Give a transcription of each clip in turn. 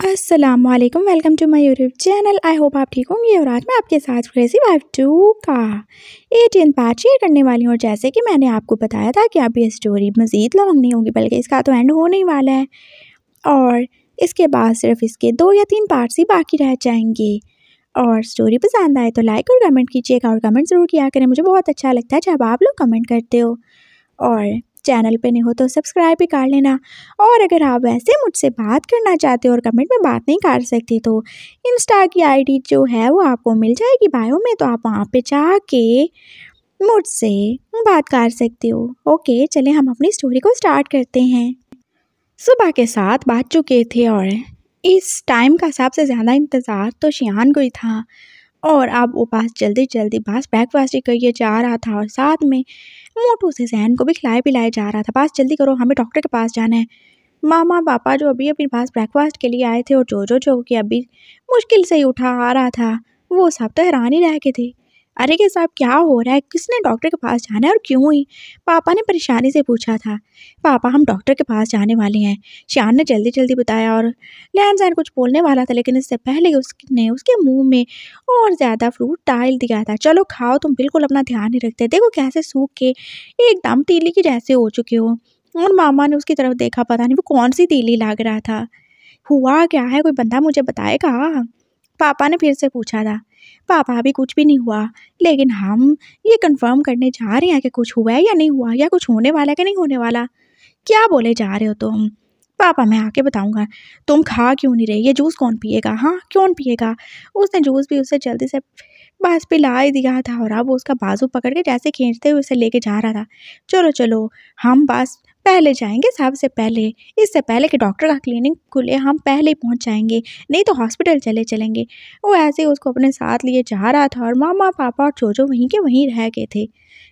अस्सलामुअलैकुम, welcome to my YouTube channel. I hope आप ठीक होंगे और आज मैं आपके साथ क्रेज़ी वाइफ 2 का 18 पार्ट शेयर करने वाली हूँ। और जैसे कि मैंने आपको बताया था कि अब ये स्टोरी मज़ीद लॉन्ग नहीं होगी, बल्कि इसका तो एंड होने ही वाला है और इसके बाद सिर्फ इसके 2 या 3 पार्ट्स ही बाकी रह जाएंगे। और स्टोरी पसंद आए तो लाइक और कमेंट कीजिएगा और कमेंट ज़रूर किया करें। मुझे बहुत अच्छा लगता है जब आप लोग कमेंट करते हो। और चैनल पे नहीं हो तो सब्सक्राइब भी कर लेना। और अगर आप वैसे मुझसे बात करना चाहते हो और कमेंट में बात नहीं कर सकते तो इंस्टा की आईडी जो है वो आपको मिल जाएगी बायो में, तो आप वहाँ पे जाके मुझसे बात कर सकते हो। ओके, चलें हम अपनी स्टोरी को स्टार्ट करते हैं। सुबह के 7 बज चुके थे और इस टाइम का सबसे ज़्यादा इंतज़ार तो शियान को ही था। और अब वो बस जल्दी जल्दी बस ब्रेकफास्ट ही करिए जा रहा था और साथ में मोटू से जहन को भी खिलाए पिलाए जा रहा था। बस जल्दी करो, हमें डॉक्टर के पास जाना है। मामा पापा जो अभी अपने पास ब्रेकफास्ट के लिए आए थे और जो कि अभी मुश्किल से ही उठा आ रहा था, वो सब तो हैरान ही रह गए थे। अरे के साहब, क्या हो रहा है? किसने डॉक्टर के पास जाना है और क्यों ही? पापा ने परेशानी से पूछा था। पापा, हम डॉक्टर के पास जाने वाले हैं, शान ने जल्दी जल्दी बताया। और लैन जैन कुछ बोलने वाला था, लेकिन इससे पहले उसने उसके मुंह में और ज़्यादा फ्रूट डाल दिया था। चलो खाओ, तुम बिल्कुल अपना ध्यान नहीं रखते, देखो कैसे सूख के एकदम तीली की जैसे हो चुके हो। और मामा ने उसकी तरफ देखा, पता नहीं वो कौन सी तीली लग रहा था। हुआ क्या है, कोई बंदा मुझे बताएगा? पापा ने फिर से पूछा था। पापा, अभी कुछ भी नहीं हुआ, लेकिन हम ये कंफर्म करने जा रहे हैं कि कुछ हुआ है या नहीं हुआ, या कुछ होने वाला है कि नहीं होने वाला। क्या बोले जा रहे हो तुम? पापा, मैं आके बताऊंगा। तुम खा क्यों नहीं रही? ये जूस कौन पिएगा? हाँ, कौन पिएगा? उसने जूस भी उसे जल्दी से बस पिला ही दिया था और अब वो उसका बाजू पकड़ के जैसे खींचते हुए उसे लेके जा रहा था। चलो चलो, हम बस पहले जाएंगे, सबसे पहले, इससे पहले कि डॉक्टर का क्लिनिक खुले हम पहले ही पहुंच जाएंगे, नहीं तो हॉस्पिटल चले चलेंगे। वो ऐसे ही उसको अपने साथ लिए जा रहा था और मामा पापा और जोजो वहीं के वहीं रह गए थे।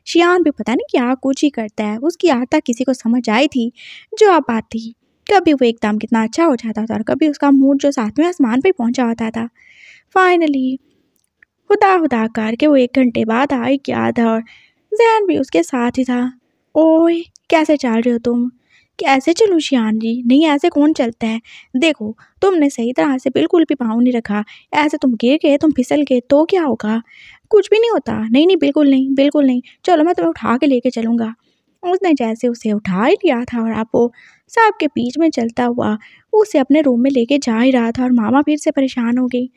शियान भी पता नहीं क्या कुछ ही करता है, उसकी आदत किसी को समझ आई थी जो अब आती। कभी वो एकदम कितना अच्छा हो जाता था और कभी उसका मूड जो 7वें आसमान पे पहुंचा होता था। फाइनली हुदा हुदा करके वो 1 घंटे बाद आ ही गया था और जैन भी उसके साथ ही था। ओए, कैसे चल रहे हो तुम? कैसे चलूं शियान जी? नहीं, ऐसे कौन चलता है? देखो, तुमने सही तरह से बिल्कुल भी पाँव नहीं रखा। ऐसे तुम गिर गए, तुम फिसल गए तो क्या होगा? कुछ भी नहीं होता। नहीं नहीं, बिल्कुल नहीं, बिल्कुल नहीं। चलो, मैं तुम्हें उठा के लेके चलूँगा। उसने जैसे उसे उठा ही लिया था और अब वो सबके बीच में चलता हुआ उसे अपने रूम में लेके जा ही रहा था। और मामा फिर से परेशान हो गई।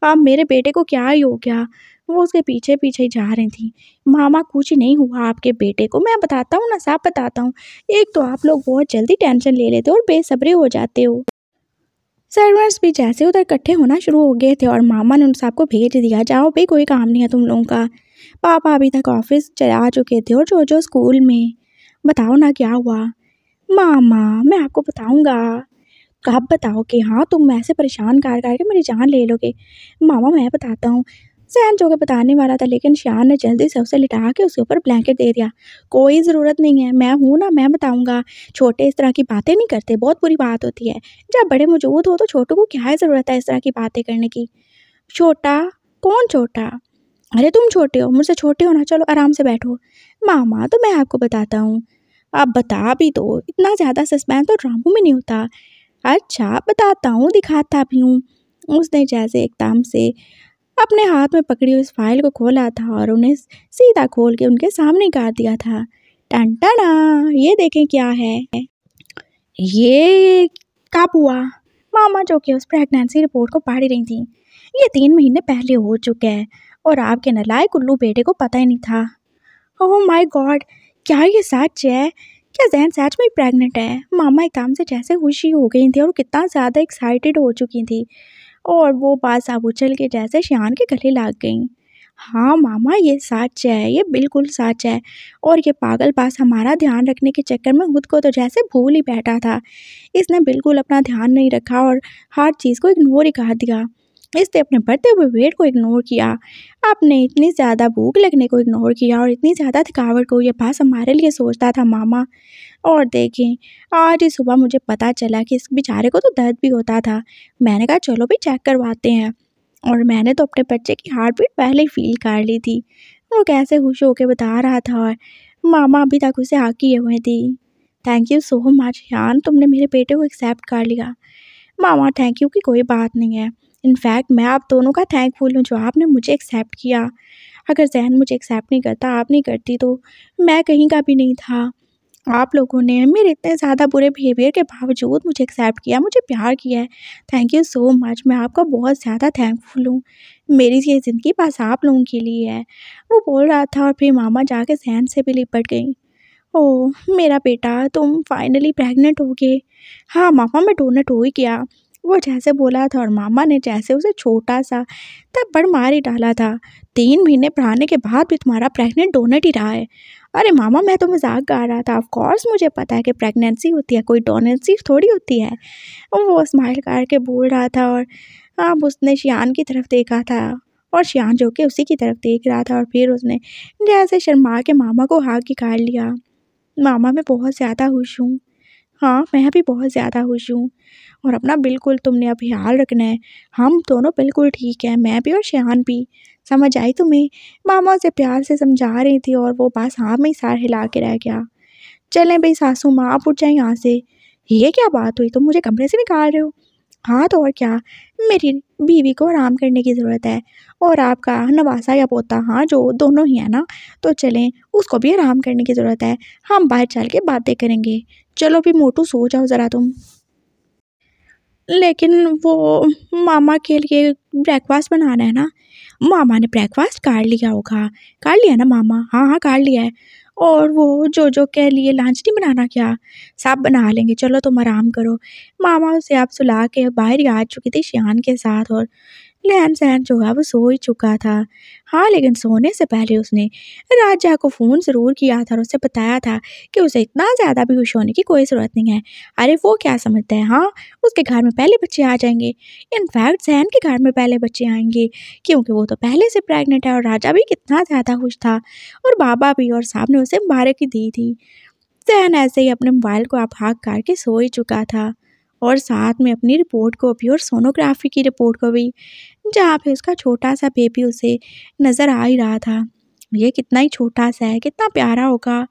अब मेरे बेटे को क्या ही हो गया? वो उसके पीछे पीछे ही जा रही थी। मामा, कुछ नहीं हुआ आपके बेटे को, मैं बताता हूँ ना, सब बताता हूँ। एक तो आप लोग बहुत जल्दी टेंशन ले लेते हो और बेसब्रे हो जाते हो। सर्वर्स भी जैसे उधर इकट्ठे होना शुरू हो गए थे और मामा ने उन सबको भेज दिया, जाओ भाई, कोई काम नहीं है तुम लोगों का। पापा अभी तक ऑफिस चला चुके थे और जो स्कूल में। बताओ ना क्या हुआ? मामा, मैं आपको बताऊंगा। आप बताओ कि हाँ, तुम ऐसे परेशान कर करके मेरी जान ले लोगे। मामा, मैं बताता हूँ। सहन जो के बताने वाला था, लेकिन शान ने जल्दी से उसे लिटा के उसके ऊपर ब्लैंकेट दे दिया। कोई ज़रूरत नहीं है, मैं हूँ ना, मैं बताऊंगा। छोटे इस तरह की बातें नहीं करते, बहुत बुरी बात होती है। जब बड़े मौजूद हो तो छोटों को क्या ज़रूरत है इस तरह की बातें करने की? छोटा? कौन छोटा? अरे तुम छोटे हो, मुझसे छोटे हो ना। चलो आराम से बैठो। मामा, तो मैं आपको बताता हूँ। आप बता भी दो, इतना ज़्यादा सस्पेंस तो ड्रामों में नहीं होता। अच्छा, बताता हूँ, दिखाता भी हूँ। उसने जैसे एकदम से अपने हाथ में पकड़ी हुई उस फाइल को खोला था और उन्हें सीधा खोल के उनके सामने कर दिया था। टन टना, ये देखें क्या है। ये कब हुआ? मामा जो कि उस प्रेगनेंसी रिपोर्ट को पढ़ रही थी। ये 3 महीने पहले हो चुका है और आपके नालायक उल्लू बेटे को पता ही नहीं था। ओह माय गॉड, क्या ये सच है? क्या जैन सच में प्रेग्नेंट है? मामा एकदम से जैसे खुशी हो गई थी और कितना ज़्यादा एक्साइटेड हो चुकी थी और वो बात सब उछल के जैसे शियान के गले लग गई। हाँ मामा, ये सच है, ये बिल्कुल सच है। और ये पागल पास हमारा ध्यान रखने के चक्कर में खुद को तो जैसे भूल ही बैठा था। इसने बिल्कुल अपना ध्यान नहीं रखा और हर चीज़ को इग्नोर ही कर दिया। इसने अपने बढ़ते हुए वेट को इग्नोर किया, आपने इतनी ज़्यादा भूख लगने को इग्नोर किया और इतनी ज़्यादा थकावट को। ये बस हमारे लिए सोचता था मामा। और देखें, आज ही सुबह मुझे पता चला कि इस बेचारे को तो दर्द भी होता था। मैंने कहा चलो भी चेक करवाते हैं। और मैंने तो अपने बच्चे की हार्ट बीट पहले ही फील कर ली थी। वो कैसे खुश होकर बता रहा था और मामा अभी तक उसे हाँ किए हुए थी। थैंक यू सो मच यान, तुमने मेरे बेटे को एक्सेप्ट कर लिया। मामा थैंक यू की कोई बात नहीं है। इनफैक्ट मैं आप दोनों का थैंकफुल हूँ जो आपने मुझे एक्सेप्ट किया। अगर ज़ैन मुझे एक्सेप्ट नहीं करता, आप नहीं करती तो मैं कहीं का भी नहीं था। आप लोगों ने मेरे इतने ज़्यादा बुरे बिहेवियर के बावजूद मुझे एक्सेप्ट किया, मुझे प्यार किया है। थैंक यू सो मच, मैं आपका बहुत ज़्यादा थैंकफुल हूँ। मेरी ये ज़िंदगी बस आप लोगों के लिए है। वो बोल रहा था और फिर मामा जाके ज़ैन से भी लिपट गई। ओह! मेरा बेटा तुम फाइनली प्रेग्नेंट हो गए। हाँ, मामा मैं डोनट हो ही गया। वो जैसे बोला था और मामा ने जैसे उसे छोटा-सा थप्पड़ मार ही डाला था। 3 महीने बढ़ाने के बाद भी तुम्हारा प्रेग्नेंट डोनट ही रहा है। अरे मामा मैं तो मज़ाक गा रहा था। ऑफ़ कोर्स मुझे पता है कि प्रेगनेंसी होती है, कोई डोनेंसी थोड़ी होती है। वो स्माइल करके बोल रहा था और अब उसने शियान की तरफ देखा था और शियान जो कि उसी की तरफ देख रहा था और फिर उसने जैसे शर्मा के मामा को हग ही कर लिया। मामा मैं बहुत ज़्यादा खुश हूँ। हाँ, मैं भी बहुत ज़्यादा खुश हूँ और अपना बिल्कुल तुमने अब ख़्याल रखना है। हम दोनों बिल्कुल ठीक हैं, मैं भी और शियान भी। समझ आई तुम्हें? मामा उसे प्यार से समझा रही थी और वो बस हाँ में ही सर हिला के रह गया। चलें भई सासू माँ, आप उठ जाएँ यहाँ से। ये क्या बात हुई? तुम मुझे कमरे से निकाल रहे हो? हाँ, तो और क्या? मेरी बीवी को आराम करने की ज़रूरत है और आपका नवासा या पोता, हाँ, जो दोनों ही है ना, तो चलें, उसको भी आराम करने की ज़रूरत है। हम बाहर चल के बातें करेंगे। चलो भी मोटू सो जाओ ज़रा तुम। लेकिन वो मामा के लिए ब्रेकफ़ास्ट बनाना है ना। मामा ने ब्रेकफ़ास्ट कर लिया होगा। कर लिया ना मामा? हाँ, हाँ, कर लिया है। और वो जोजो के लिए लंच नहीं बनाना क्या? सब बना लेंगे, चलो तुम आराम करो। मामा उसे अब सुला के बाहर ही आ चुकी थी शियान के साथ और लहन-सहन जो है वो सो ही चुका था। हाँ, लेकिन सोने से पहले उसने राजा को फ़ोन ज़रूर किया था और उसे बताया था कि उसे इतना ज़्यादा भी खुश होने की कोई ज़रूरत नहीं है। अरे वो क्या समझता है, हाँ, उसके घर में पहले बच्चे आ जाएँगे। इनफैक्ट ज़ैन के घर में पहले बच्चे आएँगे क्योंकि वो तो पहले से प्रेग्नेंट है और राजा भी कितना ज़्यादा खुश था और बाबा भी और साहब ने उसे मुबारक दी थी। ज़ैन ऐसे ही अपने मोबाइल को अब हैक करके सो ही चुका था और साथ में अपनी रिपोर्ट को भी और सोनोग्राफी की रिपोर्ट को भी, जहाँ पे उसका छोटा-सा बेबी उसे नज़र आ ही रहा था। ये कितना ही छोटा-सा है, कितना प्यारा होगा।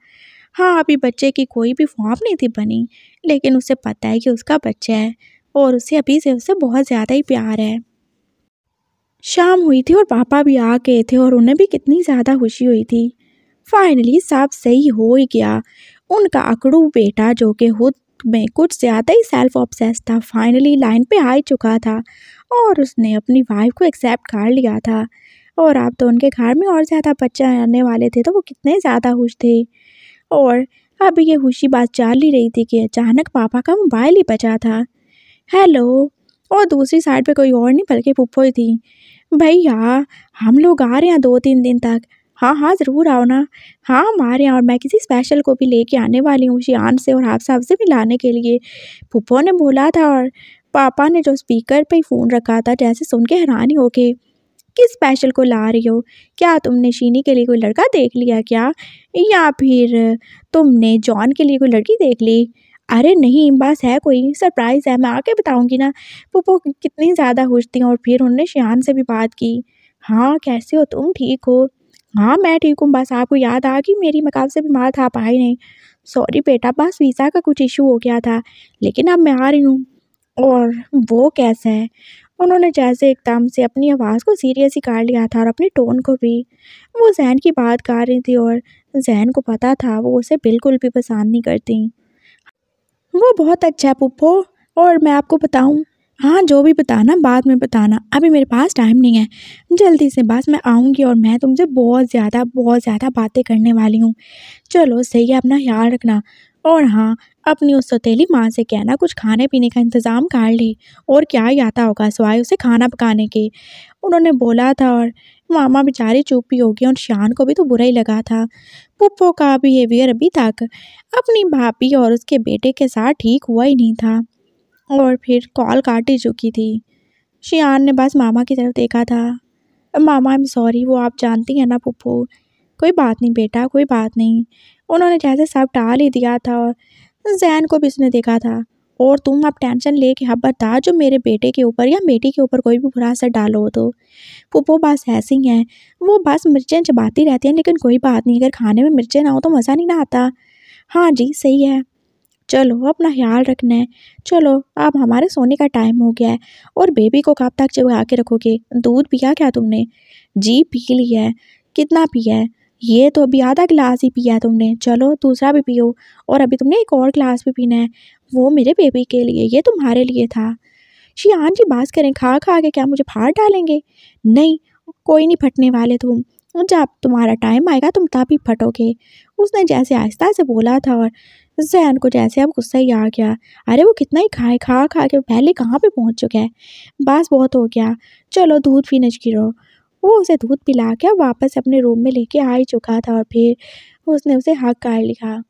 हाँ, अभी बच्चे की कोई भी फॉर्म नहीं थी बनी, लेकिन उसे पता है कि उसका बच्चा है और उसे अभी से उससे बहुत ज़्यादा ही प्यार है। शाम हुई थी और पापा भी आ गए थे और उन्हें भी कितनी ज़्यादा खुशी हुई थी। फाइनली सब सही हो ही गया। उनका अकड़ू बेटा जो कि खुद में कुछ ज़्यादा ही सेल्फ ऑब्सेस्ड था, फाइनली लाइन पे आ ही चुका था और उसने अपनी वाइफ को एक्सेप्ट कर लिया था और अब तो उनके घर में और ज़्यादा बच्चे आने वाले थे, तो वो कितने ज़्यादा खुश थे। और अब ये खुशी बात चल ही रही थी कि अचानक पापा का मोबाइल ही बजा था। हेलो। और दूसरी साइड पे कोई और नहीं बल्कि पुप्पो ही थी। भैया, हम लोग आ रहे हैं 2-3 दिन तक। हाँ, हाँ, ज़रूर आओ ना। हाँ, हम आ रहे हैं और मैं किसी स्पेशल को भी लेके आने वाली हूँ शियान से और आप सबसे मिलाने के लिए, फूफो ने बोला था और पापा ने जो स्पीकर पे फ़ोन रखा था जैसे सुन के हैरान ही हो गए। किस स्पेशल को ला रही हो? क्या तुमने शीनी के लिए कोई लड़का देख लिया क्या? या फिर तुमने जॉन के लिए कोई लड़की देख ली? अरे नहीं, बस है कोई सरप्राइज़ है, मैं आके बताऊँगी ना। फूफो कितनी ज़्यादा खुश थीं और फिर उन्होंने शियान से भी बात की। हाँ, कैसे हो तुम? ठीक हो? हाँ, मैं ठीक हूँ, बस आपको याद आ गई मेरी, मैं कब से बीमार था, आप आए नहीं। सॉरी बेटा, बस वीज़ा का कुछ इश्यू हो गया था, लेकिन अब मैं आ रही हूँ। और वो कैसा है? उन्होंने जैसे एकदम से अपनी आवाज़ को सीरियस ही कर लिया था और अपनी टोन को भी। वो ज़ैन की बात कर रही थी और ज़ैन को पता था वो उसे बिल्कुल भी पसंद नहीं करती। वो बहुत अच्छा है पुप्पो, और मैं आपको बताऊँ, हाँ, जो भी बताना बाद में बताना, अभी मेरे पास टाइम नहीं है। जल्दी से बस मैं आऊँगी और मैं तुमसे बहुत ज़्यादा बातें करने वाली हूँ। चलो सही है, अपना ख्याल रखना और हाँ, अपनी उस सौतेली माँ से कहना कुछ खाने-पीने का इंतज़ाम कर ले, और क्या ही आता होगा सिवाय उसे खाना पकाने के। उन्होंने बोला था और मामा बेचारी चुप ही हो गई और शान को भी तो बुरा ही लगा था। पुप्पो का बिहेवियर अभी तक अपनी भाभी और उसके बेटे के साथ ठीक हुआ ही नहीं था और फिर कॉल काट ही चुकी थी। शियान ने बस मामा की तरफ देखा था। मामा आई एम सॉरी, वो आप जानती हैं ना पुप्पो। कोई बात नहीं बेटा, कोई बात नहीं। उन्होंने जैसे सब टाल ही दिया था और ज़ैन को भी उसने देखा था। और तुम अब टेंशन लेके खबरदार जो मेरे बेटे के ऊपर या बेटी के ऊपर कोई भी बुरा असर डालो तो। पुप्पो बस ऐसी ही हैं, वो बस मिर्चें चबाती रहती हैं, लेकिन कोई बात नहीं, अगर खाने में मिर्चें ना हो तो मज़ा नहीं ना आता। हाँ जी, सही है। चलो अपना ख्याल रखना है। चलो अब हमारे सोने का टाइम हो गया है। और बेबी को कब तक चिपका के रखोगे? दूध पिया क्या तुमने? जी पी लिया है। कितना पिया है? ये तो अभी आधा गिलास ही पिया है तुमने। चलो दूसरा भी पियो। और अभी तुमने एक और गिलास भी पीना है। वो मेरे बेबी के लिए, ये तुम्हारे लिए था। शियान जी बात करें, खा खा के क्या मुझे फाड़ डालेंगे? नहीं, कोई नहीं फटने वाले तुम। जब तुम्हारा टाइम आएगा तुम तब ही फटोगे। उसने जैसे आहिस्ता से बोला था और जैन को जैसे अब गुस्सा ही आ गया। अरे वो कितना ही खाए, खा खा के पहले कहाँ पे पहुँच चुका है। बस बहुत हो गया, चलो दूध पीने गिरो। वो उसे दूध पिला के वापस अपने रूम में लेके आ ही चुका था और फिर उसने उसे हक कर लिया।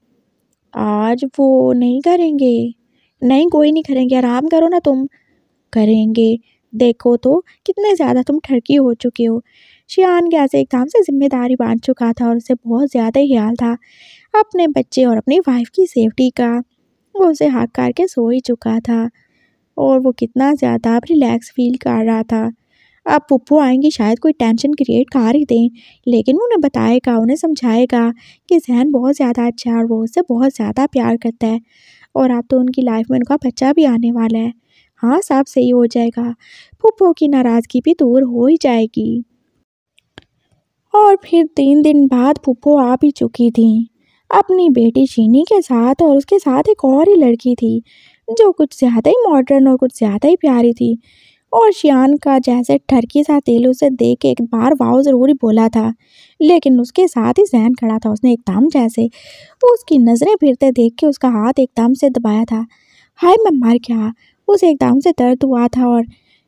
आज वो नहीं करेंगे? नहीं कोई नहीं करेंगे, आराम करो ना तुम। करेंगे, देखो तो कितने ज़्यादा तुम ठरकी हो चुके हो। शियान कैसे एकदम से जिम्मेदारी बांट चुका था और उसे बहुत ज़्यादा ही ख्याल था अपने बच्चे और अपनी वाइफ की सेफ्टी का। वो उसे हाथ करके सो ही चुका था और वो कितना ज़्यादा अब रिलैक्स फील कर रहा था। अब पुप्पो आएंगी, शायद कोई टेंशन क्रिएट कर ही दें, लेकिन उन्हें बताएगा, उन्हें समझाएगा कि जहन बहुत ज़्यादा अच्छा है और वो उससे बहुत ज़्यादा प्यार करता है और अब तो उनकी लाइफ में उनका बच्चा भी आने वाला है। हाँ सब सही हो जाएगा, पुप्पो की नाराज़गी भी दूर हो ही जाएगी। और फिर 3 दिन बाद पुप्पो आ भी चुकी थी अपनी बेटी चीनी के साथ, और उसके साथ एक और ही लड़की थी जो कुछ ज़्यादा ही मॉडर्न और कुछ ज़्यादा ही प्यारी थी। और शियान का जैसे ठरकी सा तेल उसे देख के एक बार वाव ज़रूर ही बोला था, लेकिन उसके साथ ही जहन खड़ा था। उसने एकदम जैसे उसकी नज़रें फिरते देख के उसका हाथ एकदम से दबाया था। हाय मैं मर गया, उसे एकदम से दर्द हुआ था और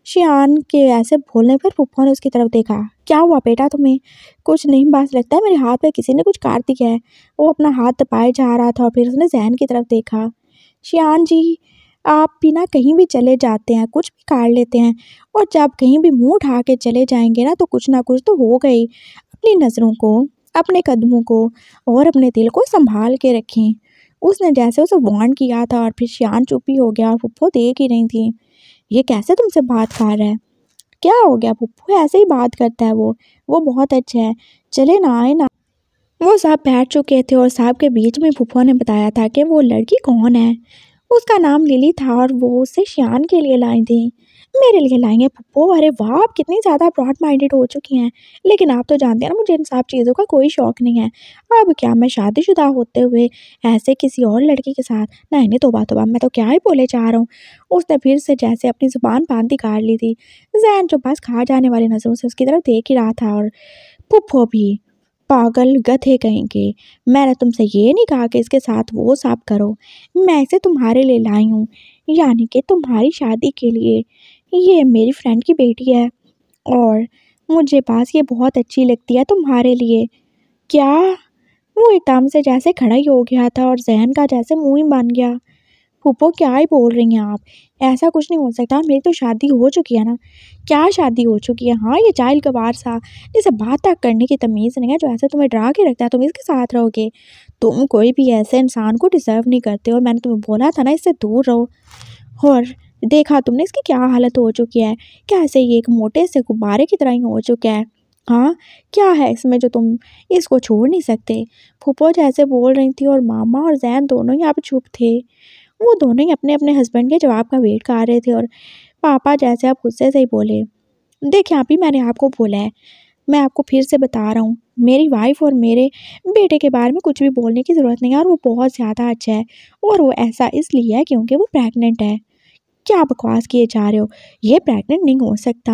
शियान के ऐसे बोलने पर पुप्पो ने उसकी तरफ देखा। क्या हुआ बेटा तुम्हें? कुछ नहीं, बस लगता है मेरे हाथ पे किसी ने कुछ काट दिया है। वो अपना हाथ दबाए जा रहा था और फिर उसने जहन की तरफ देखा। शियान जी आप बिना कहीं भी चले जाते हैं, कुछ भी काट लेते हैं, और जब कहीं भी मुंह उठा के चले जाएंगे ना कुछ तो हो गई। अपनी नज़रों को, अपने कदमों को और अपने दिल को संभाल के रखें। उसने जैसे उसे वार्न किया था और फिर शियान चुप ही हो गया और पुप्पो देख ही नहीं थी। ये कैसे तुमसे बात कर रहा है? क्या हो गया पुप्पो? ऐसे ही बात करता है वो बहुत अच्छा है, चले ना आए ना। वो सब बैठ चुके थे और साहब के बीच में पुप्पो ने बताया था कि वो लड़की कौन है। उसका नाम लिली था और वो उसे शियान के लिए लाई थी। मेरे लिए लाई हैं पुप्पो? अरे वाह, आप कितनी ज़्यादा ब्रॉड माइंडेड हो चुकी हैं। लेकिन आप तो जानते हैं ना मुझे इन सब चीज़ों का कोई शौक नहीं है। अब क्या मैं शादीशुदा होते हुए ऐसे किसी और लड़की के साथ? नहीं नहीं, तौबा तौबा, मैं तो क्या ही बोले जा रहा हूँ। उसने फिर से जैसे अपनी ज़ुबान बांधी काट ली थी। जैन जो बस खा जाने वाली नज़रों से उसकी तरफ देख ही रहा था और पुप्पो भी। पागल गधे कहेंगे, मैंने तुमसे ये नहीं कहा कि इसके साथ वो सब करो। मैं इसे तुम्हारे लिए लाई हूँ, यानी कि तुम्हारी शादी के लिए। ये मेरी फ्रेंड की बेटी है और मुझे पास ये बहुत अच्छी लगती है तुम्हारे लिए। क्या? वो एकदम से जैसे खड़ा ही हो गया था और जहन का जैसे मुंह ही बन गया। फूफो क्या ही बोल रही हैं आप? ऐसा कुछ नहीं हो सकता, मेरी तो शादी हो चुकी है ना। क्या शादी हो चुकी है? हाँ ये जाहिल गवार सा जिसे बात तक करने की तमीज़ नहीं है, जो ऐसे तुम्हें डरा के रखता है, तुम इसके साथ रहोगे? तुम कोई भी ऐसे इंसान को डिज़र्व नहीं करते और मैंने तुम्हें बोला था ना इससे दूर रहो। और देखा तुमने इसकी क्या हालत हो चुकी है, कैसे ये एक मोटे से गुब्बारे की तरह ही हो चुका है। हाँ क्या है इसमें जो तुम इसको छोड़ नहीं सकते? फूफो जैसे बोल रही थी और मामा और जैन दोनों ही अब चुप थे। वो दोनों ही अपने अपने हस्बैंड के जवाब का वेट कर रहे थे और पापा जैसे अब गुस्से से ही बोले। देखिए आप ही, मैंने आपको बोला है, मैं आपको फिर से बता रहा हूँ, मेरी वाइफ और मेरे बेटे के बारे में कुछ भी बोलने की ज़रूरत नहीं है और वो बहुत ज़्यादा अच्छा है। और वो ऐसा इसलिए है क्योंकि वो प्रेग्नेंट है। क्या बकवास किए जा रहे हो? ये प्रेग्नेंट नहीं हो सकता।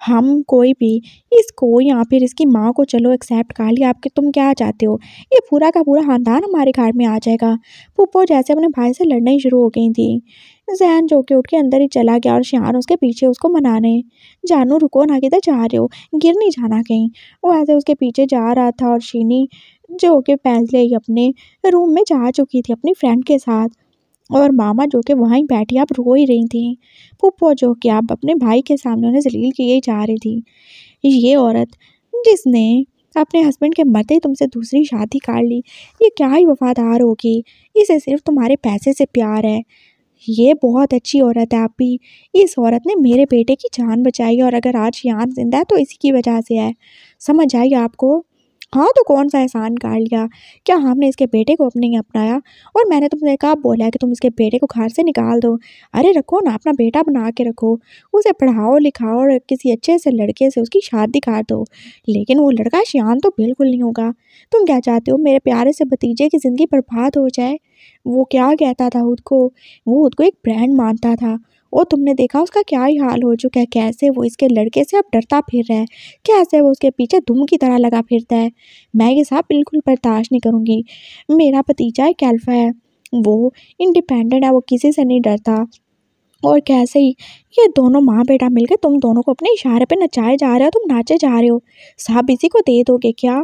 हम कोई भी इसको या फिर इसकी माँ को चलो एक्सेप्ट कर लिया, आपके तुम क्या चाहते हो? ये पूरा का पूरा खानदान हमारे घर में आ जाएगा। पुप्पो जैसे अपने भाई से लड़ना ही शुरू हो गई थी। जैन जो कि उठ के अंदर ही चला गया और शियान उसके पीछे उसको मनाने। जानू रुको ना, किधर जा रहे हो? गिर नहीं जाना कहीं। वो ऐसे उसके पीछे जा रहा था और शीनी जो कि पहले ही अपने रूम में जा चुकी थी अपनी फ्रेंड के साथ, और मामा जो कि वहीं बैठी आप रो ही रही थी। फूफो जो कि आप अपने भाई के सामने उन्हें जलील किए ही जा रही थी। ये औरत जिसने अपने हस्बैंड के मरते ही तुमसे दूसरी शादी कर ली, ये क्या ही वफादार होगी? इसे सिर्फ तुम्हारे पैसे से प्यार है। ये बहुत अच्छी औरत है आप भी। इस औरत ने मेरे बेटे की जान बचाई और अगर आज यान जिंदा है तो इसी की वजह से है। समझ आई आपको? हाँ तो कौन सा एहसान काट लिया? क्या हमने इसके बेटे को अपने अपनाया? और मैंने तुमसे कब बोला है कि तुम इसके बेटे को घर से निकाल दो? अरे रखो ना, अपना बेटा बना के रखो, उसे पढ़ाओ लिखाओ और किसी अच्छे से लड़के से उसकी शादी कर दो। लेकिन वो लड़का शियान तो बिल्कुल नहीं होगा। तुम क्या चाहते हो, मेरे प्यारे से भतीजे की ज़िंदगी बर्बाद हो जाए? वो क्या कहता था खुद को? वो खुद को एक ब्रांड मानता था और तुमने देखा उसका क्या ही हाल हो चुका है, कैसे वो इसके लड़के से अब डरता फिर रहा है, कैसे वो उसके पीछे धूम की तरह लगा फिरता है। मैं ये सब बिल्कुल बर्दाश्त नहीं करूँगी। मेरा भतीजा एक अल्फा है, वो इंडिपेंडेंट है, वो किसी से नहीं डरता। और कैसे ही ये दोनों माँ बेटा मिलकर तुम दोनों को अपने इशारे पे नचाए जा रहे हो, तुम नाचे जा रहे हो। सब इसी को दे दोगे क्या?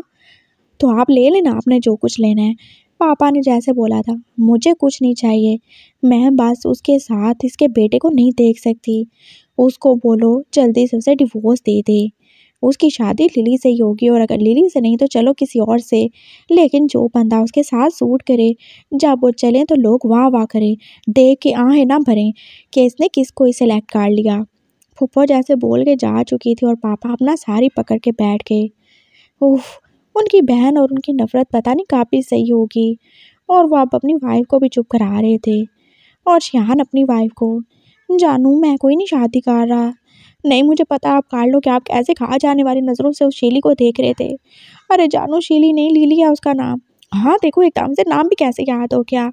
तो आप ले लेना आपने जो कुछ लेना है। पापा ने जैसे बोला था, मुझे कुछ नहीं चाहिए। मैं बस उसके साथ इसके बेटे को नहीं देख सकती। उसको बोलो जल्दी से उसे डिवोर्स दे दे। उसकी शादी लिली से ही होगी और अगर लिली से नहीं तो चलो किसी और से। लेकिन जो बंदा उसके साथ सूट करे, जब वो चले तो लोग वाह वाह करें, देख के आहें ना भरें कि इसने किसको ही सेलेक्ट कर लिया। फूफा जैसे बोल के जा चुकी थी और पापा अपना साड़ी पकड़ के बैठ गए। उफ, उनकी बहन और उनकी नफ़रत पता नहीं काफ़ी सही होगी। और वो अब अपनी वाइफ को भी चुप करा रहे थे। और शियान अपनी वाइफ को, जानू मैं कोई नहीं शादी कर रहा। नहीं मुझे पता आप कर लो कि आप कैसे खा जाने वाली नज़रों से उस शीली को देख रहे थे। अरे जानू शीली नहीं, लीली है उसका नाम। हाँ देखो एकदम से नाम भी कैसे याद हो गया।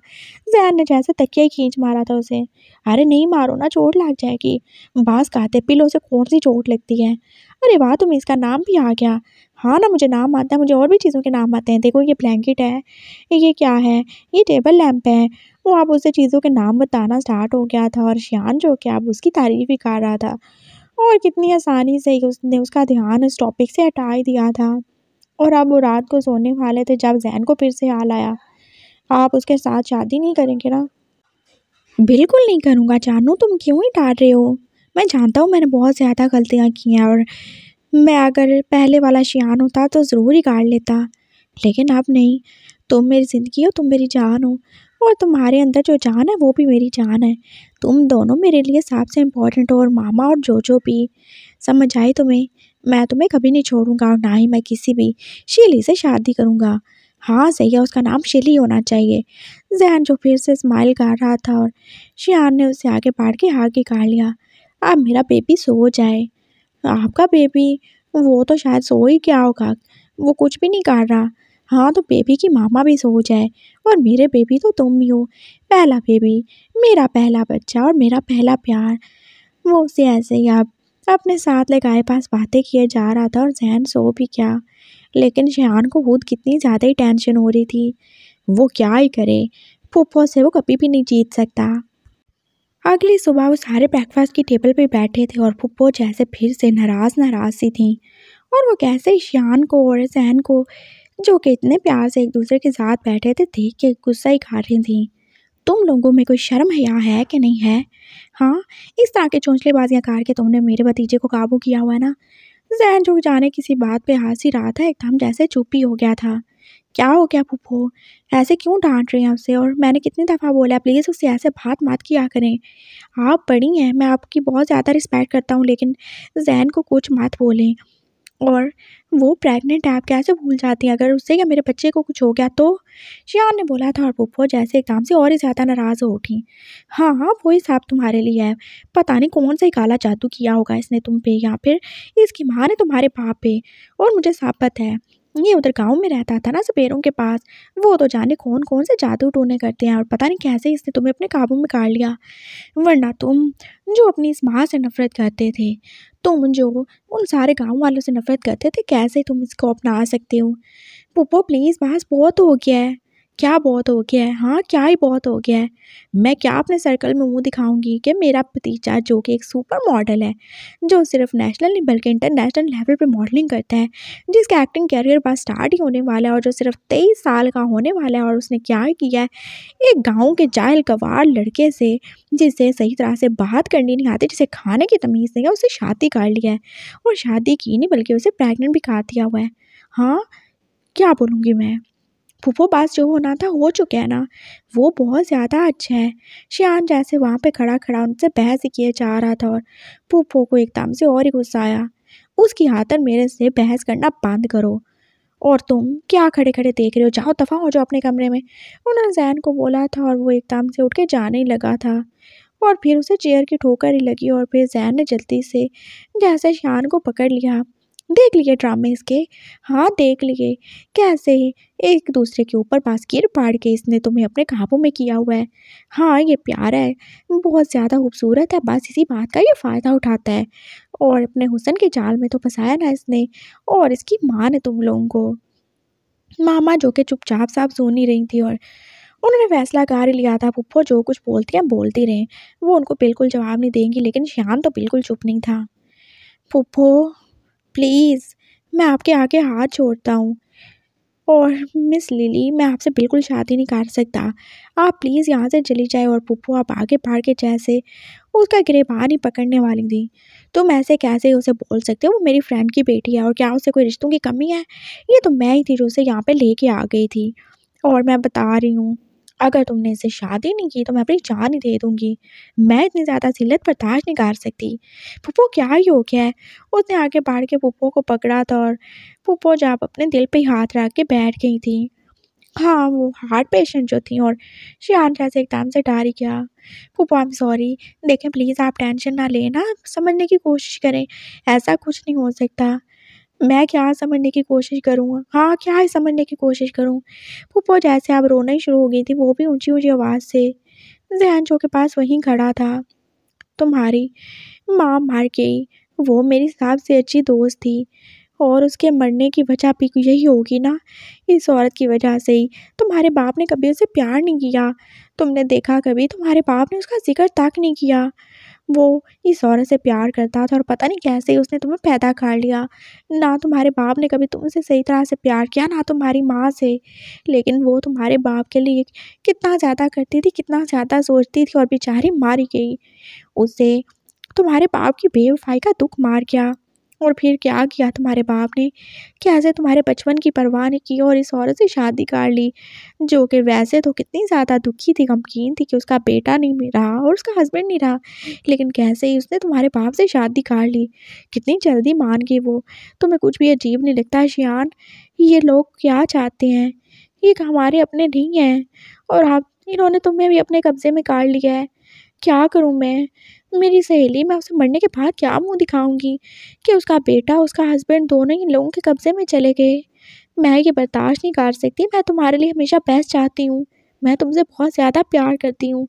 जैन ने जैसे तकिया ही खींच मारा था उसे। अरे नहीं मारो ना, चोट लग जाएगी। बांस खाते पिलो से कौन सी चोट लगती है। अरे वाह तुम्हें इसका नाम भी आ गया। हाँ ना, मुझे नाम आता है, मुझे और भी चीज़ों के नाम आते हैं। देखो ये ब्लैंकेट है, ये क्या है, ये टेबल लैंप है। वो अब उसे चीज़ों के नाम बताना स्टार्ट हो गया था और शियान जो कि अब उसकी तारीफ ही कर रहा था। और कितनी आसानी से ही उसने उसका ध्यान उस टॉपिक से हटा ही दिया था। और अब वो रात को सोने वाले थे जब जैन को फिर से हाल आया। आप उसके साथ शादी नहीं करेंगे ना? बिल्कुल नहीं करूँगा जानू, तुम क्यों ही डांट रहे हो? मैं जानता हूँ मैंने बहुत ज़्यादा गलतियाँ की हैं और मैं अगर पहले वाला शियान होता तो ज़रूर ही गाड़ लेता। लेकिन अब नहीं, तुम मेरी ज़िंदगी हो, तुम मेरी जान हो और तुम्हारे अंदर जो जान है वो भी मेरी जान है। तुम दोनों मेरे लिए सबसे इम्पोर्टेंट हो और मामा और जोजो भी। समझ आई तुम्हें? मैं तुम्हें कभी नहीं छोड़ूंगा और ना ही मैं किसी भी शीली से शादी करूंगा। हाँ सही है, उसका नाम शीली होना चाहिए। जैन जो फिर से स्माइल कर रहा था और शियान ने उसे आगे बढ़ के आगे कर लिया। अब मेरा बेबी सो जाए। आपका बेबी? वो तो शायद सो ही क्या होगा, वो कुछ भी नहीं कर रहा। हाँ तो बेबी की मामा भी सो जाए और मेरे बेबी तो तुम ही हो, पहला बेबी, मेरा पहला बच्चा और मेरा पहला प्यार। वो उसे ऐसे ही अब अपने साथ लगाए पास बातें किए जा रहा था और जहन सो भी क्या। लेकिन शियान को खुद कितनी ज़्यादा ही टेंशन हो रही थी। वो क्या ही करे, फूफो से वो कभी भी नहीं जीत सकता। अगली सुबह वो सारे ब्रेकफास्ट की टेबल पे बैठे थे और फुप्पो जैसे फिर से नाराज़ नाराज़ सी थी। और वो कैसे ईशान को और सहन को, जो कि इतने प्यार से एक दूसरे के साथ बैठे थे, देख के गुस्सा ही खा रही थी। तुम लोगों में कोई शर्म हया है कि नहीं है? हाँ, इस तरह के चोंचलेबाजियाँ कर के तुमने मेरे भतीजे को काबू किया हुआ है ना? जहन जो जाने किसी बात पे हंस ही रहा था, एकदम जैसे चुप ही हो गया था। क्या हो गया फूफो, ऐसे क्यों डांट रहे हैं उससे? और मैंने कितनी दफ़ा बोला प्लीज़ उससे ऐसे बात मत किया करें। आप बड़ी हैं, मैं आपकी बहुत ज़्यादा रिस्पेक्ट करता हूँ, लेकिन जैन को कुछ मत बोलें। और वो प्रेग्नेंट है, आप कैसे भूल जाती हैं? अगर उससे या मेरे बच्चे को कुछ हो गया तो? शियान ने बोला था और फूफो जैसे एकदम से और ही ज़्यादा नाराज़ हो उठी। हाँ हाँ, वही सब तुम्हारे लिए है। पता नहीं कौन सा ही काला जादू किया होगा इसने तुम पे या फिर इसकी माँ ने तुम्हारे बाप पे। और मुझे सब पता है, ये उधर गाँव में रहता था ना सपेरों के पास, वो तो जाने कौन कौन से जादू टोने करते हैं और पता नहीं कैसे इसने तुम्हें अपने काबू में कर लिया। वरना तुम जो अपनी इस माँ से नफ़रत करते थे, तुम जो उन सारे गाँव वालों से नफ़रत करते थे, कैसे तुम इसको अपना सकते हो? पुप्पो प्लीज़ बस बहुत हो गया है। क्या बहुत हो गया है? हाँ, क्या ही बहुत हो गया है? मैं क्या अपने सर्कल में मुँह दिखाऊँगी कि मेरा भतीजा जो कि एक सुपर मॉडल है, जो सिर्फ़ नेशनल नहीं बल्कि इंटरनेशनल लेवल पे मॉडलिंग करता है, जिसका एक्टिंग करियर बस स्टार्ट ही होने वाला है और जो सिर्फ़ 23 साल का होने वाला है और उसने क्या ही किया है, एक गाँव के जाहिल गँवार लड़के से, जिसे सही तरह से बात करनी नहीं आती, जिसे खाने की तमीज़ नहीं है, उससे शादी कर लिया है। और शादी की नहीं बल्कि उसे प्रेग्नेंट भी कर दिया हुआ है। हाँ, क्या बोलूँगी मैं? फूफो पास जो होना था हो चुका है ना, वो बहुत ज़्यादा अच्छा है। शियान जैसे वहाँ पे खड़ा-खड़ा उनसे बहस ही किए जा रहा था और फूफो को एकदम से और ही गुस्सा आया। उसकी खातिर मेरे से बहस करना बंद करो और तुम क्या खड़े खड़े देख रहे हो, जाओ दफ़ा हो जाओ अपने कमरे में। उन्होंने जैन को बोला था और वो एकदम से उठ के जाने ही लगा था और फिर उसे चेयर की ठोकर ही लगी और फिर जैन ने जल्दी से जैसे शान को पकड़ लिया। देख लिए ड्रामे इसके, हाँ देख लिए कैसे एक दूसरे के ऊपर बास्केट पाड़ के इसने तुम्हें अपने काबू में किया हुआ है। हाँ ये प्यारा है, बहुत ज़्यादा खूबसूरत है, बस इसी बात का ये फ़ायदा उठाता है और अपने हुस्न के जाल में तो फंसाया ना इसने। और इसकी माँ ने तुम लोगों को, मामा जो कि चुपचाप साफ सुन ही रही थी और उन्होंने फैसला कर ही लिया था फुप्पो जो कुछ बोलती हैं बोलती रहें, वो उनको बिल्कुल जवाब नहीं देंगी। लेकिन श्याम तो बिल्कुल चुप नहीं था। फुप्पो प्लीज़ मैं आपके आगे हाथ जोड़ता हूँ और मिस लिली मैं आपसे बिल्कुल शादी नहीं कर सकता, आप प्लीज़ यहाँ से चली जाए। और फुप्पो आप आगे बढ़ के जैसे उसका गिरेबान ही पकड़ने वाली थी। तुम ऐसे कैसे उसे बोल सकते हो, वो मेरी फ्रेंड की बेटी है और क्या उसे कोई रिश्तों की कमी है। ये तो मैं ही थी जो उसे यहाँ पे लेके आ गई थी और मैं बता रही हूँ अगर तुमने इससे शादी नहीं की तो मैं अपनी जान ही दे दूँगी। मैं इतनी ज़्यादा ज़िल्लत बर्दाश्त नहीं कर सकती। फुप्पो क्या ही हो गया है। उसने आगे बढ़ के फुप्पो को पकड़ा था और फुप्पो जब अपने दिल पे हाथ रख के बैठ गई थी। हाँ वो हार्ट पेशेंट जो थी और शियान जैसे एकदम से डर ही गया। फुप्पो आई एम सॉरी, देखें प्लीज़ आप टेंशन ना लें ना, समझने की कोशिश करें, ऐसा कुछ नहीं हो सकता। मैं क्या समझने की कोशिश करूँ? हाँ, क्या ही समझने की कोशिश करूँ? फूफो जैसे अब रोना ही शुरू हो गई थी, वो भी ऊँची-ऊँची आवाज़ से। ज़ेहान जो के पास वहीं खड़ा था। तुम्हारी माँ मर गई, वो मेरी सबसे अच्छी दोस्त थी और उसके मरने की वजह भी यही होगी ना, इस औरत की वजह से ही। तुम्हारे बाप ने कभी उसे प्यार नहीं किया, तुमने देखा कभी तुम्हारे बाप ने उसका ज़िक्र तक नहीं किया। वो इस औरत से प्यार करता था और पता नहीं कैसे उसने तुम्हें पैदा कर लिया। ना तुम्हारे बाप ने कभी तुमसे सही तरह से प्यार किया, ना तुम्हारी माँ से। लेकिन वो तुम्हारे बाप के लिए कितना ज़्यादा करती थी, कितना ज़्यादा सोचती थी और बेचारी मारी गई। उसे तुम्हारे बाप की बेवफाई का दुःख मार गया। और फिर क्या किया तुम्हारे बाप ने, कैसे तुम्हारे बचपन की परवाह नहीं की और इस औरत से शादी कर ली, जो कि वैसे तो कितनी ज़्यादा दुखी थी, गमगीन थी कि उसका बेटा नहीं रहा और उसका हस्बैंड नहीं रहा। लेकिन कैसे ही उसने तुम्हारे बाप से शादी कर ली, कितनी जल्दी मान गई वो। तुम्हें कुछ भी अजीब नहीं लगता शियान, ये लोग क्या चाहते हैं, ये हमारे अपने नहीं हैं और आप इन्होंने तुम्हें भी अपने कब्ज़े में कर लिया है। क्या करूँ मैं? मेरी सहेली, मैं उसे मरने के बाद क्या मुँह दिखाऊँगी कि उसका बेटा, उसका हस्बैंड दोनों ही लोगों के कब्ज़े में चले गए। मैं ये बर्दाश्त नहीं कर सकती, मैं तुम्हारे लिए हमेशा बेस्ट चाहती हूँ। मैं तुमसे बहुत ज़्यादा प्यार करती हूँ।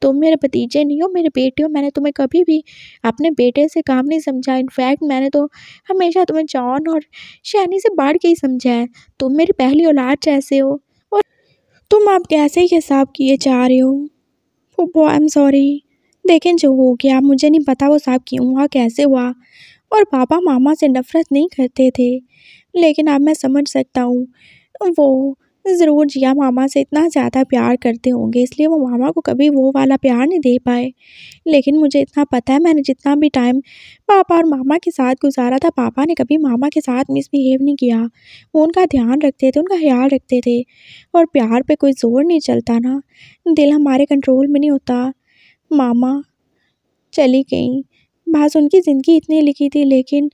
तुम मेरे भतीजे नहीं हो, मेरे बेटे हो। मैंने तुम्हें कभी भी अपने बेटे से काम नहीं समझा। इनफैक्ट मैंने तो हमेशा तुम्हें जॉन और शैनी से बढ़ के ही समझा है। तुम मेरी पहली औलाद जैसे हो और तुम अब कैसे ये हिसाब किए जा रहे हो? फूफो आई एम सॉरी। देखें जो हो गया, मुझे नहीं पता वो सब क्यों हुआ, कैसे हुआ और पापा मामा से नफ़रत नहीं करते थे। लेकिन अब मैं समझ सकता हूँ, वो ज़रूर जिया मामा से इतना ज़्यादा प्यार करते होंगे, इसलिए वो मामा को कभी वो वाला प्यार नहीं दे पाए। लेकिन मुझे इतना पता है, मैंने जितना भी टाइम पापा और मामा के साथ गुज़ारा था, पापा ने कभी मामा के साथ मिसबिहेव नहीं किया। वो उनका ध्यान रखते थे, उनका ख़्याल रखते थे और प्यार पे कोई ज़ोर नहीं चलता ना, दिल हमारे कंट्रोल में नहीं होता। मामा चली गईं, बस उनकी ज़िंदगी इतनी लिखी थी, लेकिन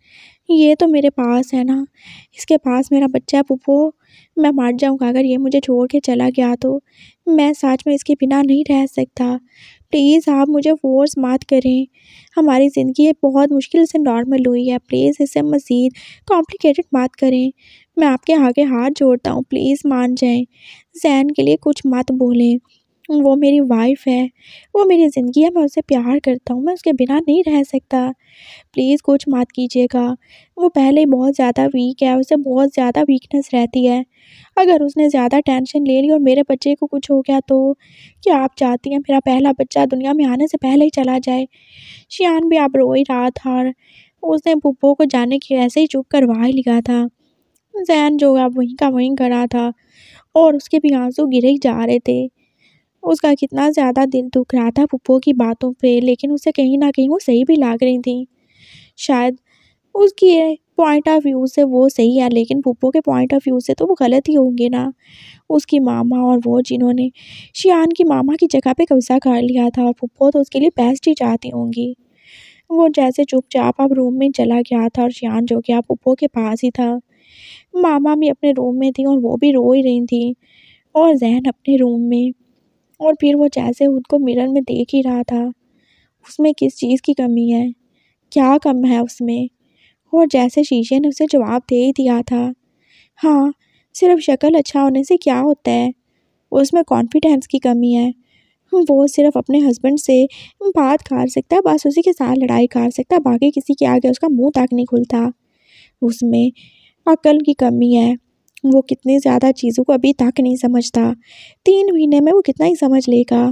ये तो मेरे पास है ना, इसके पास मेरा बच्चा है। फूफो मैं मर जाऊँगा अगर ये मुझे छोड़ के चला गया तो। मैं सच में इसके बिना नहीं रह सकता। प्लीज़ आप मुझे फ़ोर्स मत करें, हमारी ज़िंदगी ये बहुत मुश्किल से नॉर्मल हुई है, प्लीज़ इसे मज़ीद कॉम्प्लिकेटेड मत करें। मैं आपके आगे हाथ जोड़ता हूँ, प्लीज़ मान जाएँ। ज़ैन के लिए कुछ मत बोलें, वो मेरी वाइफ़ है, वो मेरी ज़िंदगी है, मैं उससे प्यार करता हूँ, मैं उसके बिना नहीं रह सकता। प्लीज़ कुछ मत कीजिएगा। वो पहले ही बहुत ज़्यादा वीक है, उसे बहुत ज़्यादा वीकनेस रहती है। अगर उसने ज़्यादा टेंशन ले ली और मेरे बच्चे को कुछ हो गया तो? क्या आप चाहती हैं मेरा पहला बच्चा दुनिया में आने से पहले ही चला जाए? शियान भी अब रो ही रहा था और उसने फूफो को जाने की ऐसे ही चुप करवा ही लिया था। ज़ैन जो अब वहीं का वहीं खड़ा था और उसके भी आँसू गिरे ही जा रहे थे। उसका कितना ज़्यादा दिल दुख रहा था फूफो की बातों पे, लेकिन उसे कहीं न कहीं वो सही भी लग रही थी। शायद उसकी पॉइंट ऑफ व्यू से वो सही है, लेकिन फूफो के पॉइंट ऑफ व्यू से तो वो गलत ही होंगे ना। उसकी मामा और वो जिन्होंने शियान की मामा की जगह पे कब्ज़ा कर लिया था और फूफो तो उसके लिए बेस्ट ही चाहती होंगी। वो जैसे चुपचाप अब रूम में चला गया था और शियान जो कि अब फूफो के पास ही था। मामा भी अपने रूम में थी और वो भी रो ही रही थी और ज़ैन अपने रूम में। और फिर वो जैसे खुद को मिरर में देख ही रहा था, उसमें किस चीज़ की कमी है, क्या कम है उसमें। और जैसे शीशे ने उसे जवाब दे ही दिया था, हाँ, सिर्फ शक्ल अच्छा होने से क्या होता है, उसमें कॉन्फिडेंस की कमी है। वो सिर्फ अपने हस्बैंड से बात कर सकता है, बस उसी के साथ लड़ाई कर सकता है, बाकी किसी के आगे उसका मुंह तक नहीं खुलता। उसमें अक्ल की कमी है, वो कितनी ज़्यादा चीज़ों को अभी तक नहीं समझता। 3 महीने में वो कितना ही समझ लेगा।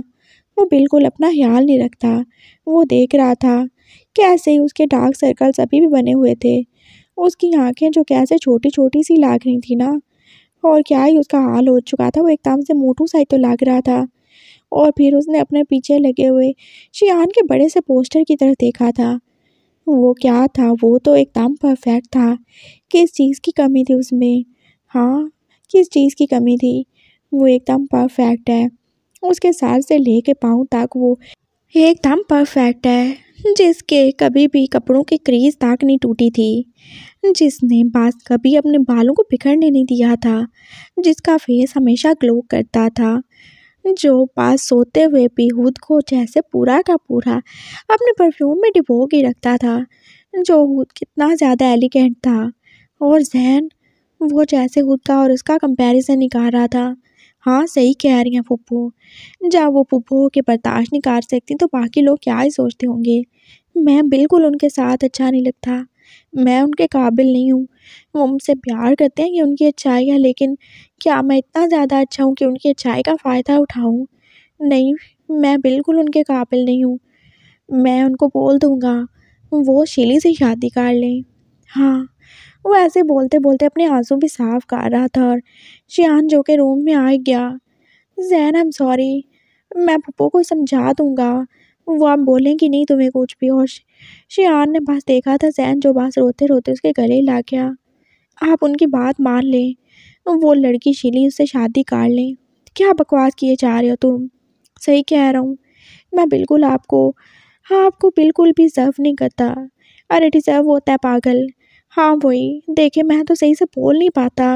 वो बिल्कुल अपना ख्याल नहीं रखता। वो देख रहा था कैसे उसके डार्क सर्कल्स अभी भी बने हुए थे, उसकी आंखें जो कैसे छोटी छोटी सी लग रही थी ना, और क्या ही उसका हाल हो चुका था। वो एकदम से मोटू सा ही तो लग रहा था। और फिर उसने अपने पीछे लगे हुए शियान के बड़े से पोस्टर की तरफ देखा था। वो क्या था, वो तो एकदम परफेक्ट था। किस चीज़ की कमी थी उसमें? हाँ, किस चीज़ की कमी थी? वो एकदम परफेक्ट है। उसके सर से लेके पाँव तक वो एकदम परफेक्ट है, जिसके कभी भी कपड़ों की क्रीज तक नहीं टूटी थी, जिसने बस कभी अपने बालों को बिखरने नहीं दिया था, जिसका फेस हमेशा ग्लो करता था, जो पास सोते हुए भी खुद को जैसे पूरा का पूरा अपने परफ्यूम में डिबो के रखता था, जो खुद कितना ज़्यादा एलिगेंट था। और ज़ैन, वो जैसे खुद का और उसका कंपैरिजन निकाल रहा था। हाँ, सही कह रही हैं फूफू, जब वो फूफू के बर्दाश्त नहीं कर सकती तो बाकी लोग क्या ही सोचते होंगे। मैं बिल्कुल उनके साथ अच्छा नहीं लगता, मैं उनके काबिल नहीं हूँ। वो मुझसे प्यार करते हैं, ये उनकी अच्छाई है, लेकिन क्या मैं इतना ज़्यादा अच्छा हूँ कि उनकी अच्छाई का फ़ायदा उठाऊँ? नहीं, मैं बिल्कुल उनके काबिल नहीं हूँ। मैं उनको बोल दूँगा, वो शीली से शादी कर लें। हाँ, वो ऐसे बोलते-बोलते अपने आँसू भी साफ़ कर रहा था और शियान जो के रूम में आ गया। ज़ैन, आई एम सॉरी, मैं पप्पू को समझा दूँगा, वो अब बोलेंगी नहीं तुम्हें कुछ भी। और शियान ने बस देखा था ज़ैन जो बस रोते-रोते उसके गले ही लग गया। आप उनकी बात मान लें, वो लड़की शीली उससे शादी कर लें। क्या बकवास किए जा रहे हो तुम? सही कह रहा हूँ, मैं बिल्कुल आपको आपको बिल्कुल भी डिज़र्व नहीं करता। अरे डिज़र्व होता है पागल। हाँ वही, देखिए मैं तो सही से बोल नहीं पाता।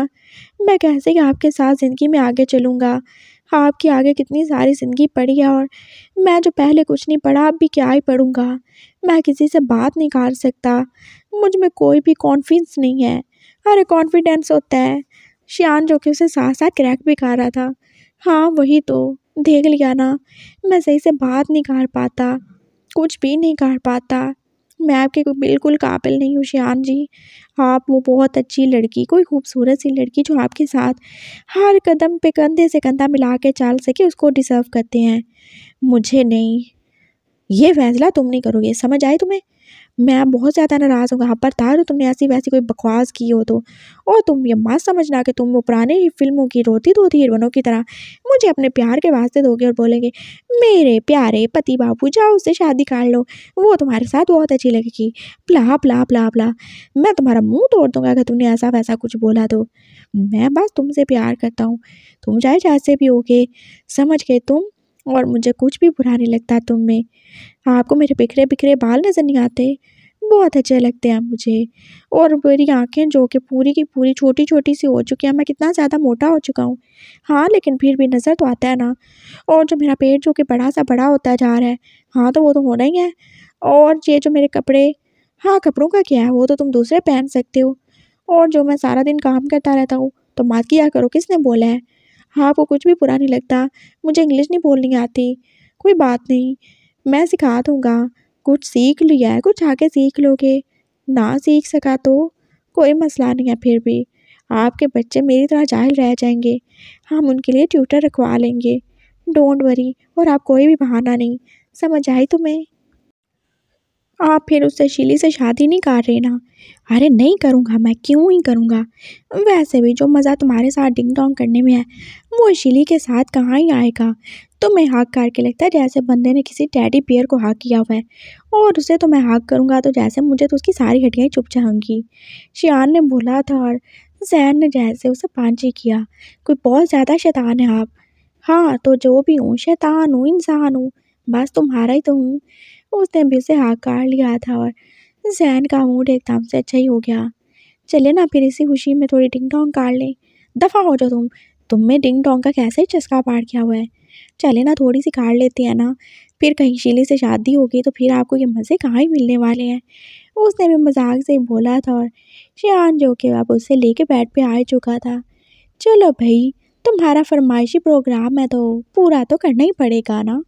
मैं कैसे कि आपके साथ ज़िंदगी में आगे चलूँगा? आपके आगे कितनी सारी ज़िंदगी पड़ी है और मैं जो पहले कुछ नहीं पढ़ा अब भी क्या ही पढ़ूँगा? मैं किसी से बात नहीं कर सकता, मुझ में कोई भी कॉन्फिडेंस नहीं है। अरे कॉन्फिडेंस होता है। शियान जो कि उसे साथ-साथ क्रैक भी कर रहा था। हाँ वही तो, देख लिया ना, मैं सही से बात नहीं कर पाता, कुछ भी नहीं कर पाता। मैं आपके बिल्कुल काबिल नहीं हूँ शियान जी। आप वो बहुत अच्छी लड़की, कोई खूबसूरत सी लड़की जो आपके साथ हर कदम पे कंधे से कंधा मिला के चल सके, उसको डिज़र्व करते हैं, मुझे नहीं। ये फैसला तुम नहीं करोगे, समझ आई तुम्हें? मैं बहुत ज़्यादा नाराज़ हूँ, खबरदार हो तुमने ऐसी वैसी कोई बकवास की हो तो। और तुम ये मत समझना कि तुम वो पुरानी फ़िल्मों की रोती-धोती हीरोइनों की तरह मुझे अपने प्यार के वास्ते दोगे और बोलेंगे, मेरे प्यारे पति बाबू जाओ उससे शादी कर लो, वो तुम्हारे साथ बहुत अच्छी लगेगी, ब्ला ब्ला ब्ला ब्ला। मैं तुम्हारा मुँह तोड़ दूँगा अगर तुमने ऐसा-वैसा कुछ बोला तो। मैं बस तुमसे प्यार करता हूँ, तुम चाहे जैसे भी होगे, समझ गए तुम? और मुझे कुछ भी बुरा नहीं लगता तुम में। आपको मेरे बिखरे-बिखरे बाल नज़र नहीं आते? बहुत अच्छे लगते हैं मुझे। और मेरी आँखें जो कि पूरी की पूरी छोटी-छोटी सी हो चुकी हैं, मैं कितना ज़्यादा मोटा हो चुका हूँ। हाँ, लेकिन फिर भी नज़र तो आता है ना। और जो मेरा पेट जो कि बड़ा-सा बड़ा होता जा रहा है, हाँ, तो वो तो होना ही है। और ये जो मेरे कपड़े, हाँ, कपड़ों का क्या है, वो तो तुम दूसरे पहन सकते हो। और जो मैं सारा दिन काम करता रहता हूँ, तो मत किया करो, किसने बोला है? हाँ, आपको कुछ भी बुरा नहीं लगता, मुझे इंग्लिश नहीं बोलनी आती, कोई बात नहीं, मैं सिखा दूँगा। कुछ सीख लिया है, कुछ आगे सीख लोगे, ना सीख सका तो कोई मसला नहीं है। फिर भी आपके बच्चे मेरी तरह जाहिल रह जाएंगे, हम उनके लिए ट्यूटर रखवा लेंगे, डोंट वरी। और आप कोई भी बहाना नहीं, समझ आई तुम्हें? आप फिर उससे शीली से शादी नहीं कर रहे ना? अरे नहीं करूँगा, मैं क्यों ही करूँगा? वैसे भी जो मज़ा तुम्हारे साथ डिंग डोंग करने में है, वो शीली के साथ कहाँ ही आएगा। तुम्हें हक करके लगता है जैसे बंदे ने किसी टेडी बियर को हक किया हुआ है, और उसे तो मैं हक करूँगा तो जैसे मुझे तो उसकी सारी हड्डियाँ ही चुभ जाएंगी। शियान ने बोला था और जैन ने जैसे उसे पांची किया, कोई बहुत ज़्यादा शैतान है आप। हाँ, तो जो भी हूँ, शैतान हूँ, इंसान हूँ, बस तुम्हारा ही तो हूँ। उसने भी उसे हाँ कर लिया था और ज़ैन का मूड एकदम से अच्छा ही हो गया। चले ना फिर इसी खुशी में थोड़ी टिंग टोंग काट लें। दफ़ा हो जाओ तुम में टिंग टोंग का कैसा ही चस्का पार किया हुआ है। चले ना थोड़ी सी काट लेते हैं ना, फिर कहीं शीले से शादी होगी तो फिर आपको ये मज़े कहाँ ही मिलने वाले हैं। उसने भी मजाक से बोला था और शियान जो कि अब उससे लेके बेड पे आ चुका था। चलो भाई, तुम्हारा फरमाइशी प्रोग्राम है तो पूरा तो करना ही पड़ेगा ना।